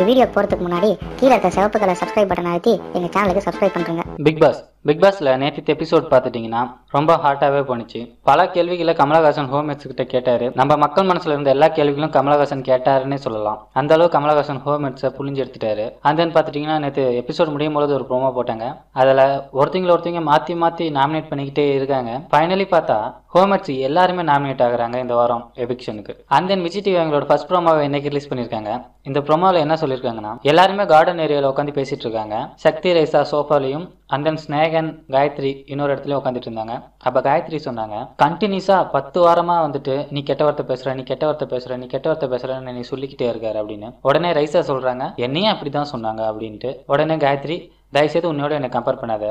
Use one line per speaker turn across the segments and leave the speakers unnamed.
Video போறதுக்கு முன்னாடி கீழே இருக்க சிவப்பு கலர் சப்ஸ்கிரைப் பட்டன் அழுத்தி எங்க சேனலுக்கு சப்ஸ்கிரைப் பண்ணுங்க.
பிக் பாஸ்ல நேற்று எபிசோட் பார்த்துட்டீங்கன்னா ரொம்ப ஹாட்டாவே போனிச்சு. பல கேள்விகளை கமலஹாசன் ஹோம்மேட்ஸ் கிட்ட கேட்டாரு. நம்ம மக்கள் மனசுல இருந்த எல்லா கேள்விகளும் கமலஹாசன் கேட்டாருன்னே சொல்லலாம். அந்த அளவு கமலஹாசன் ஹோம்மேட்ஸை புளிஞ்சு எடுத்துட்டாரு. அந்த பார்த்துட்டீங்கன்னா நேற்று எபிசோட் முடியும் போது ஒரு ப்ரோமோ போட்டாங்க. அதில் ஒருத்தங்க மாற்றி நாமினேட் பண்ணிக்கிட்டே இருக்காங்க. ஃபைனலி பார்த்தா ஹோம்மேட்ஸ் எல்லாருமே நாமினேட் ஆகுறாங்க இந்த வாரம் எவிக்ஷனுக்கு. அந்த விஜய் டிவி அவங்களோட ஃபர்ஸ்ட் ப்ரோமோவை இன்னைக்கு ரிலீஸ் பண்ணியிருக்காங்க. இந்த ப்ரோமோவில் என்ன சொல்லியிருக்காங்கன்னா, எல்லாருமே கார்டன் ஏரியாவில் உட்காந்து பேசிட்டு இருக்காங்க. சக்தி ரைசா சோஃபாலையும் அந்த ஸ்னேகன் காயத்ரி இன்னொரு இடத்துலயும் உட்காந்துட்டு இருந்தாங்க. அப்ப காயத்ரி சொன்னாங்க, கண்டினியூஸா 10 வாரமா வந்துட்டு நீ கெட்ட வார்த்தை பேசுறன்னு நீ சொல்லிக்கிட்டே இருக்காரு அப்படின்னு. உடனே ரைசா சொல்றாங்க, என்னையும் அப்படிதான் சொன்னாங்க அப்படின்ட்டு. உடனே காயத்ரி, தயவுசெய்து உன்னோட என்னை கம்பேர் பண்ணாத,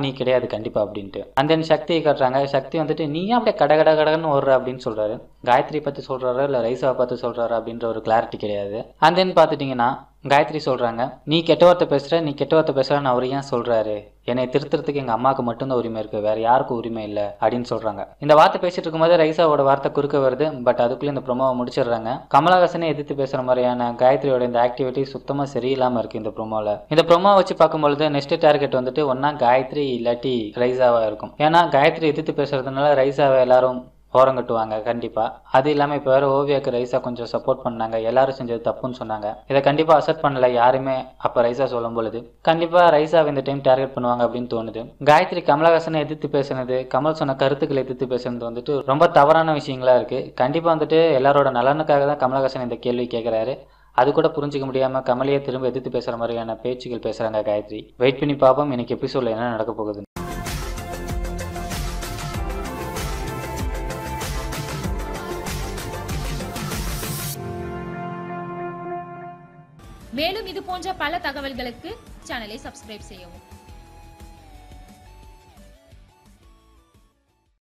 நீ கிடையாது கண்டிப்பா அப்படின்ட்டு. அந்த சக்தியை காட்டுறாங்க. சக்தி வந்துட்டு நீயும் அப்படியே கடன்னு ஓடுற அப்படின்னு சொல்றாரு. காயத்ரி பத்தி சொல்றாரு இல்ல ரைசாவை பார்த்து சொல்றாரு அப்படின்ற ஒரு கிளாரிட்டி கிடையாது. அந்த பாத்துட்டீங்கன்னா காயத்ரி சொல்றாங்க, நீ கெட்ட வார்த்தை பேசுறன்னு அவர் ஏன் சொல்றாரு? என்னை திருத்துறதுக்கு எங்க அம்மாவுக்கு மட்டும்தான் உரிமை இருக்கு, வேற யாருக்கும் உரிமை இல்லை அப்படின்னு சொல்றாங்க. இந்த வார்த்தை பேசிட்டு இருக்கும்போது ரைசாவோட வார்த்தை குறுக்க வருது. பட் அதுக்குள்ள இந்த ப்ரோமோவை முடிச்சிடுறாங்க. கமலஹாசனை எதிர்த்து பேசுற மாதிரியான காயத்ரியோட இந்த ஆக்டிவிட்டி சுத்தமா சரியில்லாம இருக்கு இந்த ப்ரோமோல. இந்த ப்ரோமோ வச்சு பார்க்கும்பொழுது நெக்ஸ்ட் டார்கெட் வந்துட்டு ஒன்னா காயத்ரி இல்லாட்டி ரைசாவா இருக்கும். ஏன்னா காயத்ரி எதிர்த்து பேசுறதுனால ரைசாவை எல்லாரும் ஓரங்கட்டுவாங்க கண்டிப்பா. அது இல்லாம இப்ப வேற ஓவியாக்கு ரைசா கொஞ்சம் சப்போர்ட் பண்ணாங்க. எல்லாரும் செஞ்சது தப்புன்னு சொன்னாங்க. இதை கண்டிப்பா அக்செப்ட் பண்ணல யாருமே. அப்ப ரைசா சொல்லும் பொழுது கண்டிப்பா ரைசாவை இந்த டைம் டார்கெட் பண்ணுவாங்க அப்படின்னு தோணுது. காயத்ரி கமலஹாசனை எதிர்த்து பேசுனது, கமல் சொன்ன கருத்துக்களை எதிர்த்து பேசுனது வந்துட்டு ரொம்ப தவறான விஷயங்களா இருக்கு. கண்டிப்பா வந்துட்டு எல்லாரோட நலனுக்காக தான் கமலஹாசன் இந்த கேள்வி கேட்கிறாரு. அது கூட புரிஞ்சிக்க முடியாம கமலையே திரும்ப எதிர்த்து பேசுற மாதிரியான பேச்சுகள் பேசுறாங்க காயத்ரி. வெயிட் பண்ணி பார்ப்போம் இன்னைக்கு எபிசோட்ல என்ன நடக்க போகுது.
மேலும் இது போன்ற பல தகவல்களுக்கு சேனலை சப்ஸ்கிரைப் செய்யவும்.